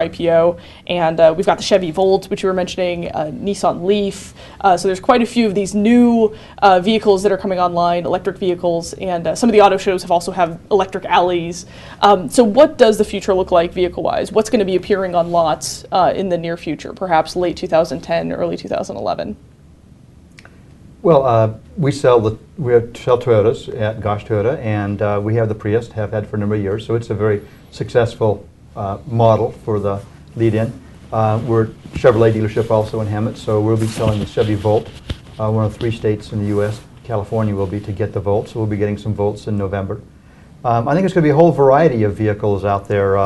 IPO, and we've got the Chevy Volt, which you were mentioning, Nissan Leaf. So there's quite a few of these new vehicles that are coming online, electric vehicles, and some of the auto shows have also have electric alleys. So what does the future look like vehicle-wise? What's going to be appearing on lots in the near future, perhaps late 2010, early 2011? Well, we sell Toyotas at Gosh Toyota, and we have the Prius, have had for a number of years, so it's a very successful model for the lead-in. We're a Chevrolet dealership also in Hammett, so we'll be selling the Chevy Volt. One of 3 states in the U.S., California will be to get the Volt, so we'll be getting some Volts in November. I think there's going to be a whole variety of vehicles out there,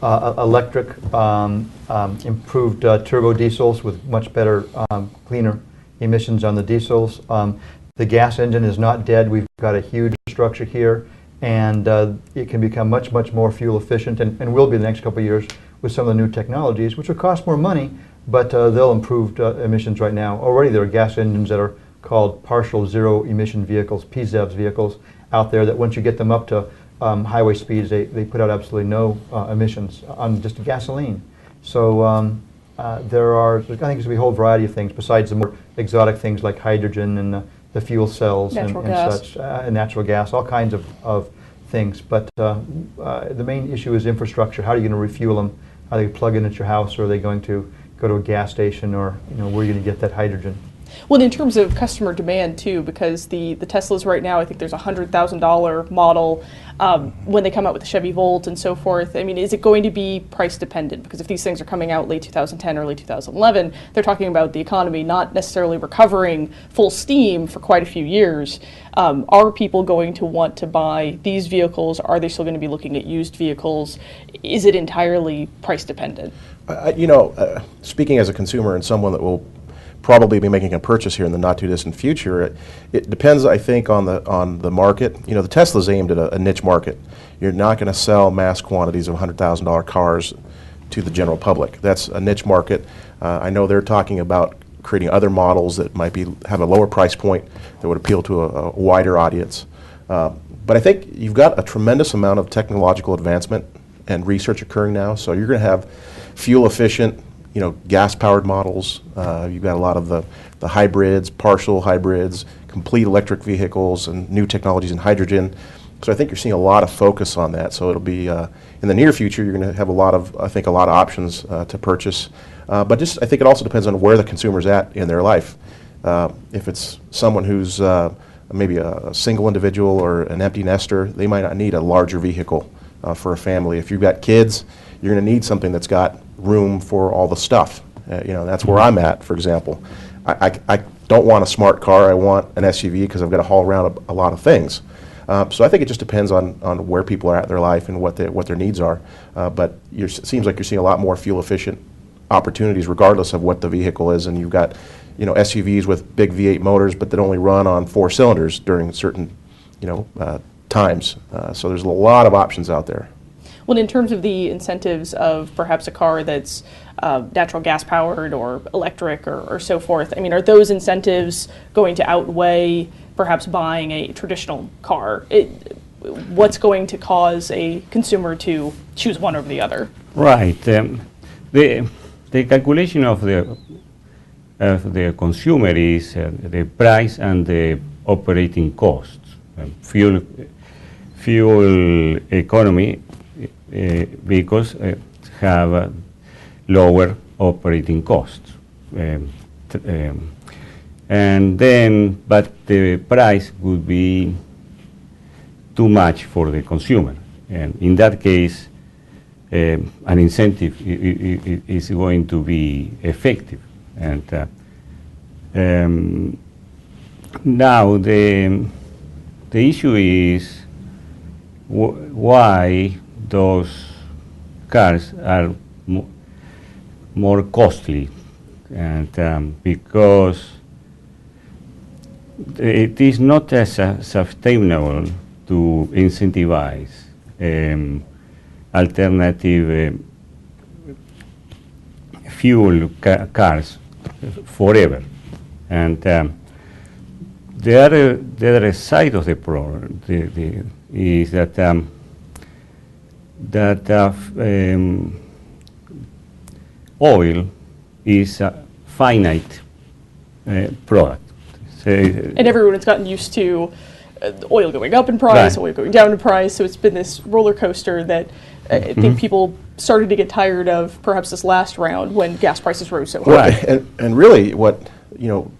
electric, improved turbo diesels with much better, cleaner emissions on the diesels. The gas engine is not dead. We've got a huge structure here, and it can become much, much more fuel efficient, and will be in the next couple of years with some of the new technologies, which will cost more money, but they'll improve emissions right now. Already there are gas engines that are called partial zero emission vehicles, PZEVs vehicles, out there that once you get them up to highway speeds, they put out absolutely no emissions on just gasoline. So I think there's going to be a whole variety of things besides the more exotic things like hydrogen and the fuel cells and such, and natural gas, all kinds of things. But the main issue is infrastructure. How are you going to refuel them? Are they plug in at your house, or are they going to go to a gas station, or where are you going to get that hydrogen? Well, in terms of customer demand too, because the Teslas right now, I think there's a $100,000 model when they come out with the Chevy Volt and so forth. I mean, is it going to be price dependent? Because if these things are coming out late 2010, early 2011, they're talking about the economy not necessarily recovering full steam for quite a few years. Are people going to want to buy these vehicles? Are they still going to be looking at used vehicles? Is it entirely price dependent? Speaking as a consumer and someone that will probably be making a purchase here in the not too distant future, it depends, I think, on the market. The Tesla's aimed at a niche market. You're not going to sell mass quantities of $100,000 cars to the general public. That's a niche market. I know they're talking about creating other models that might have a lower price point that would appeal to a wider audience. But I think you've got a tremendous amount of technological advancement and research occurring now. So you're going to have fuel efficient, gas-powered models. You've got a lot of the hybrids, partial hybrids, complete electric vehicles, and new technologies in hydrogen. So I think you're seeing a lot of focus on that. So it'll be in the near future, you're going to have a lot of options to purchase. But I think it also depends on where the consumer's at in their life. If it's someone who's maybe a single individual or an empty nester, they might not need a larger vehicle for a family. If you've got kids, you're going to need something that's got room for all the stuff. That's where I'm at, for example. I don't want a smart car. I want an SUV because I've got to haul around a lot of things. So I think it just depends on where people are at in their life and what their needs are. But it seems like you're seeing a lot more fuel-efficient opportunities regardless of what the vehicle is. And you've got SUVs with big V8 motors, but that only run on 4 cylinders during certain times. So there's a lot of options out there. Well, in terms of the incentives of perhaps a car that's natural gas powered or electric or so forth, I mean, are those incentives going to outweigh perhaps buying a traditional car? What's going to cause a consumer to choose one over the other? Right. The calculation of the consumer is the price and the operating costs. Fuel economy vehicles have lower operating costs, and then, but the price would be too much for the consumer, and in that case, an incentive is going to be effective. And now the issue is why those cars are more costly, and because it is not as sustainable to incentivize alternative fuel cars forever. And the other side of the problem is that oil is a finite product. So, And everyone has gotten used to oil going up in price, Right. oil going down in price, so it's been this roller coaster that I think people started to get tired of perhaps this last round when gas prices rose so high. Right. And really, what,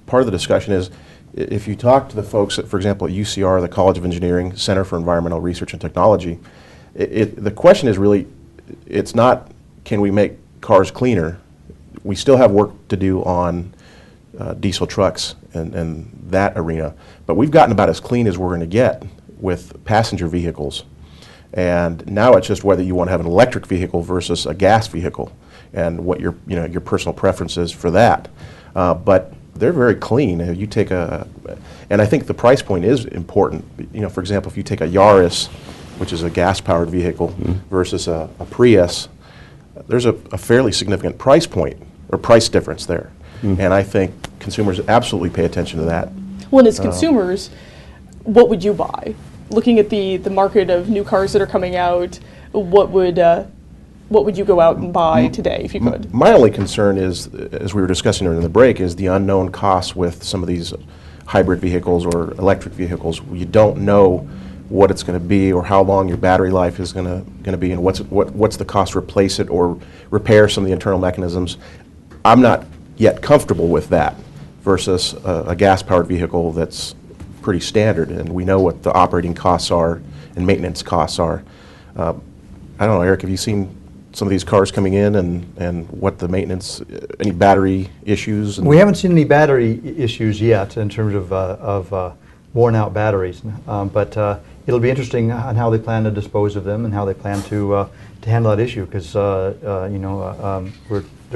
part of the discussion is, if you talk to the folks at, for example, at UCR, the College of Engineering, Center for Environmental Research and Technology, the question is really, it's not, can we make cars cleaner? We still have work to do on diesel trucks and that arena, but we've gotten about as clean as we're going to get with passenger vehicles. And now it's just whether you want to have an electric vehicle versus a gas vehicle, and what your personal preference is for that. But they're very clean. You take and I think the price point is important. For example, if you take a Yaris, which is a gas-powered vehicle, versus a Prius, there's a fairly significant price point or price difference there. And I think consumers absolutely pay attention to that. Well, and as consumers, what would you buy? Looking at the market of new cars that are coming out, what would you go out and buy today if you could? My only concern is, as we were discussing during the break, is the unknown costs with some of these hybrid vehicles or electric vehicles. You don't know what it's going to be or how long your battery life is going to be, and what's the cost to replace it or repair some of the internal mechanisms. I'm not yet comfortable with that versus a gas-powered vehicle that's pretty standard, and we know what the operating costs are and maintenance costs are. I don't know, Eric, have you seen some of these cars coming in and what the maintenance, any battery issues? We haven't seen any battery issues yet in terms of worn out batteries, but it'll be interesting on how they plan to dispose of them and how they plan to handle that issue, because there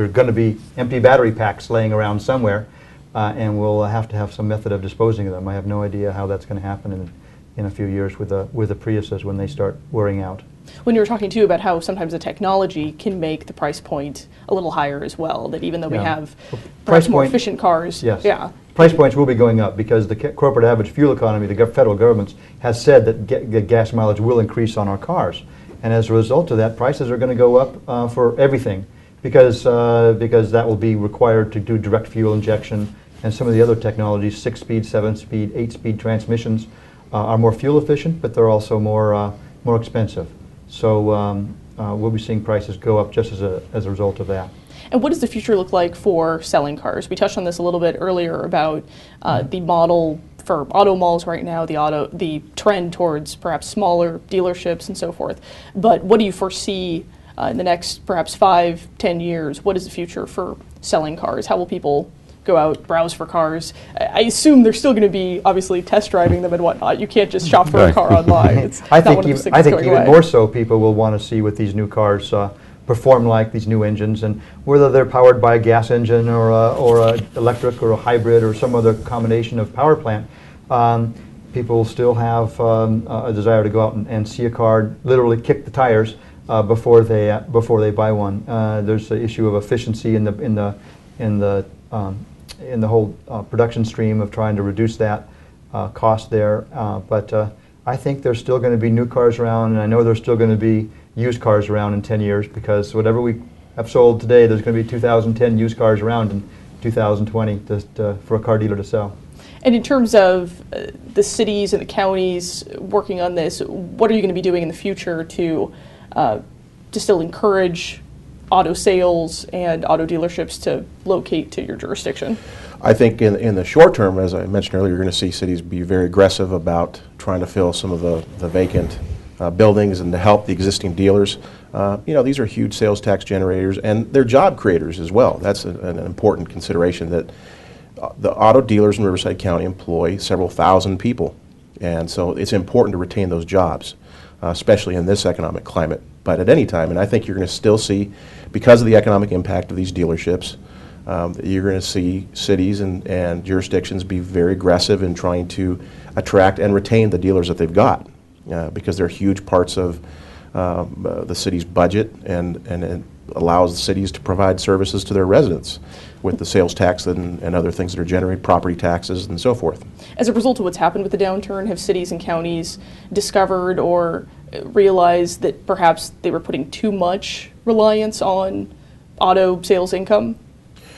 are going to be empty battery packs laying around somewhere, and we'll have to have some method of disposing of them. I have no idea how that's going to happen in a few years with the Priuses when they start wearing out. When you were talking too about how sometimes the technology can make the price point a little higher as well, that even though we have perhaps more efficient cars, yes. Price points will be going up because the corporate average fuel economy, the federal government has said that gas mileage will increase on our cars. And as a result of that, prices are going to go up for everything, because that will be required to do direct fuel injection, and some of the other technologies, 6-speed, 7-speed, 8-speed transmissions are more fuel efficient, but they're also more expensive. So we'll be seeing prices go up just as a result of that. And what does the future look like for selling cars? We touched on this a little bit earlier about the model for auto malls right now, the trend towards perhaps smaller dealerships and so forth. But what do you foresee in the next perhaps 5-10 years? What is the future for selling cars? How will people go out, browse for cars? I assume they're still going to be obviously test driving them and whatnot. You can't just shop for a car online. It's I not think one of those things I think going even away. more so people will want to see what these new cars perform like, these new engines, and whether they're powered by a gas engine or a electric or a hybrid or some other combination of power plant. People will still have a desire to go out and see a car, literally kick the tires before they buy one. There's the issue of efficiency in the whole production stream of trying to reduce that cost there. But I think there's still going to be new cars around, and I know there's still going to be used cars around in 10 years, because whatever we have sold today, there's going to be 2010 used cars around in 2020 for a car dealer to sell. And in terms of the cities and the counties working on this, what are you going to be doing in the future to still encourage auto sales and auto dealerships to locate to your jurisdiction? I think in the short term, as I mentioned earlier, you're going to see cities be very aggressive about trying to fill some of the vacant buildings and to help the existing dealers. These are huge sales tax generators, and they're job creators as well. That's an important consideration, that the auto dealers in Riverside County employ several thousand people, and so it's important to retain those jobs, especially in this economic climate. But at any time, and I think you're going to still see, because of the economic impact of these dealerships, you're going to see cities and jurisdictions be very aggressive in trying to attract and retain the dealers that they've got, because they're huge parts of the city's budget, and it allows the cities to provide services to their residents with the sales tax and other things that are generated, property taxes and so forth. As a result of what's happened with the downturn, have cities and counties discovered or realized that perhaps they were putting too much reliance on auto sales income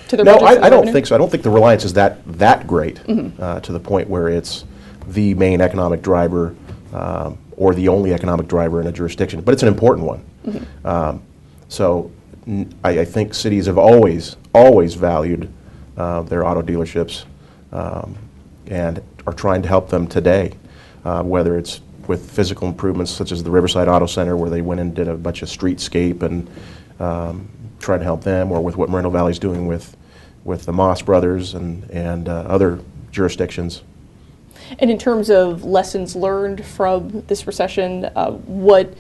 to their No, budgets and I don't revenue? think so. I don't think the reliance is that great to the point where it's the main economic driver or the only economic driver in a jurisdiction, but it's an important one. So I think cities have always valued their auto dealerships and are trying to help them today, whether it's with physical improvements such as the Riverside Auto Center, where they went and did a bunch of streetscape and tried to help them, or with what Moreno Valley's doing with the Moss Brothers and other jurisdictions. And in terms of lessons learned from this recession, what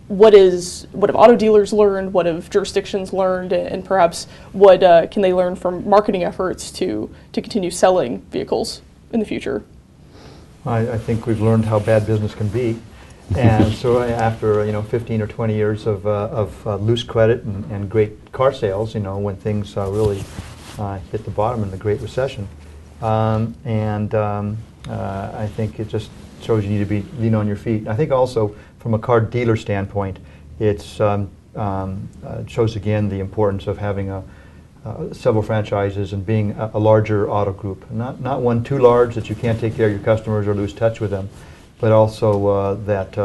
have auto dealers learned? What have jurisdictions learned? And perhaps what can they learn from marketing efforts to continue selling vehicles in the future? I think we've learned how bad business can be. And so after 15 or 20 years of loose credit and great car sales, when things really hit the bottom in the Great Recession, I think it just shows you need to lean on your feet. I think also from a car dealer standpoint, it shows again the importance of having several franchises and being a larger auto group. Not one too large that you can't take care of your customers or lose touch with them, but also that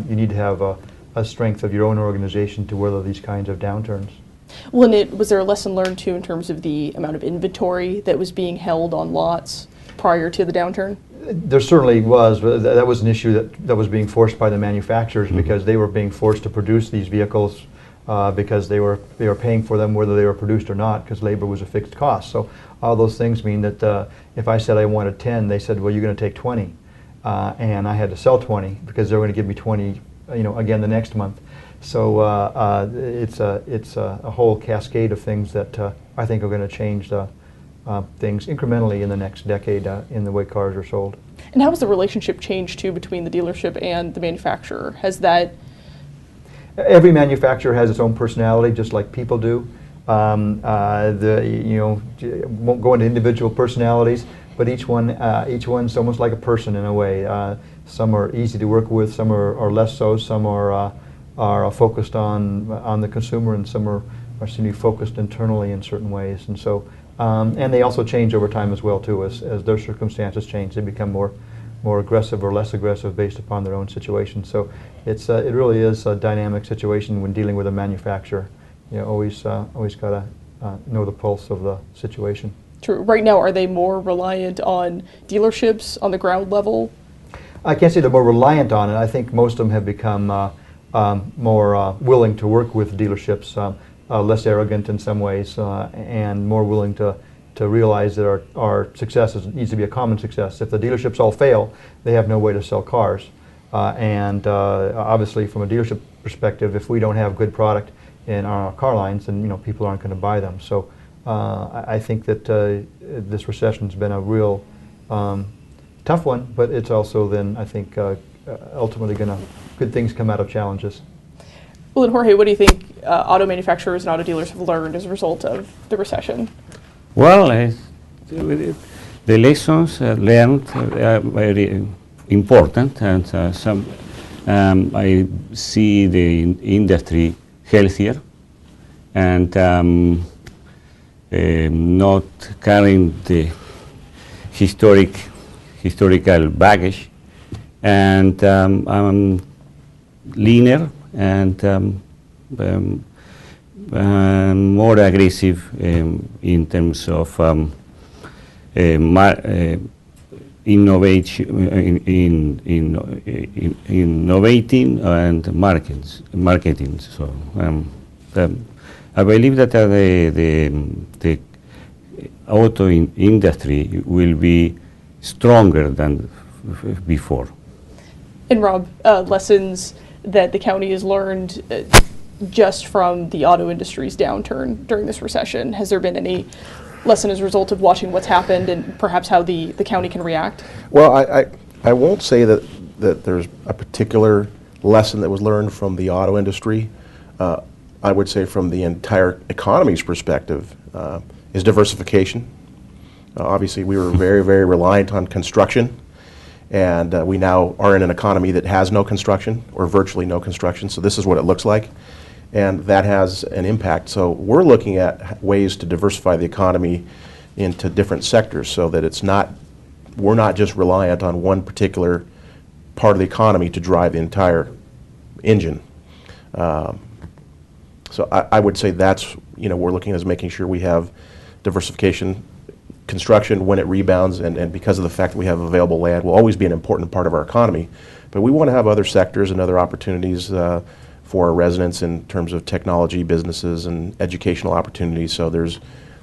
you need to have a strength of your own organization to weather these kinds of downturns. Well, and was there a lesson learned too in terms of the amount of inventory that was being held on lots prior to the downturn? There certainly was, but that was an issue that was being forced by the manufacturers because they were being forced to produce these vehicles because they were paying for them whether they were produced or not, because labor was a fixed cost. So all those things mean that if I said I wanted 10, they said, well, you're going to take 20. And I had to sell 20 because they were going to give me 20 again the next month. So it's a whole cascade of things that I think are going to change things incrementally in the next decade in the way cars are sold. And how has the relationship changed too between the dealership and the manufacturer? Has that... Every manufacturer has its own personality, just like people do. Won't go into individual personalities, but each one's almost like a person in a way. Some are easy to work with, some are less so. Some are focused on the consumer, and some are seem to be focused internally in certain ways. And so, and they also change over time as well too. As their circumstances change, they become more aggressive or less aggressive based upon their own situation. So it really is a dynamic situation when dealing with a manufacturer. Always got to know the pulse of the situation. True. Right now, are they more reliant on dealerships on the ground level? I can't say they're more reliant on it. I think most of them have become more willing to work with dealerships, less arrogant in some ways, and more willing to realize that our success needs to be a common success. If the dealerships all fail, they have no way to sell cars. And obviously, from a dealership perspective, if we don't have good product in our car lines, then people aren't going to buy them. So I think that this recession's been a real tough one, but it's also then, I think, ultimately good things come out of challenges. Well, and Jorge, what do you think auto manufacturers and auto dealers have learned as a result of the recession? Well, the lessons learned are very important, and I see the industry healthier and not carrying the historical baggage, and leaner and more aggressive in terms of innovating and marketing. So I believe that the auto industry will be stronger than before. And Rob, lessons that the county has learned just from the auto industry's downturn during this recession. Has there been any lesson as a result of watching what's happened and perhaps how the county can react? Well, I won't say that there's a particular lesson that was learned from the auto industry. I would say from the entire economy's perspective is diversification. Obviously, we were very, very reliant on construction, and we now are in an economy that has no construction or virtually no construction, so this is what it looks like. and that has an impact. So we're looking at ways to diversify the economy into different sectors so that we're not just reliant on one particular part of the economy to drive the entire engine. So I would say that's, we're looking at making sure we have diversification. Construction, when it rebounds, and because of the fact that we have available land, will always be an important part of our economy. But we want to have other sectors and other opportunities for our residents in terms of technology, businesses, and educational opportunities. So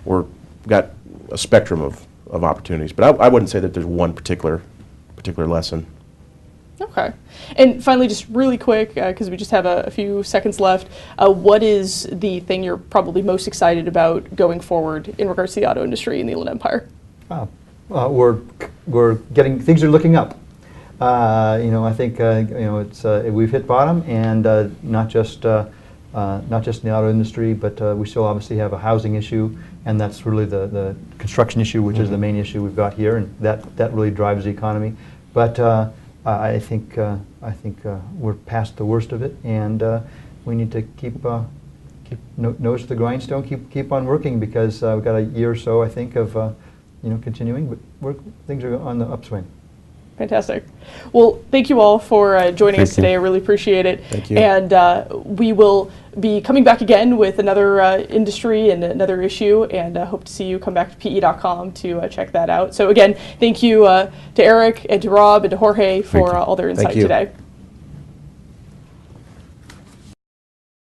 we've got a spectrum of opportunities. But I wouldn't say that there's one particular lesson. Okay. And finally, just really quick, because we just have a few seconds left, what is the thing you're probably most excited about going forward in regards to the auto industry in the Inland Empire? We're getting, things are looking up. I think it's we've hit bottom, and not just in the auto industry, but we still obviously have a housing issue, and that's really the construction issue, which is the main issue we've got here, and that really drives the economy. But I think we're past the worst of it, and we need to keep nose to the grindstone, keep on working, because we've got a year or so, I think, of continuing, but things are on the upswing. Fantastic. Well, thank you all for joining us today. I really appreciate it. Thank you. And we will be coming back again with another industry and another issue, and hope to see you come back to PE.com to check that out. So again, thank you to Eric and to Rob and to Jorge for all their insight today.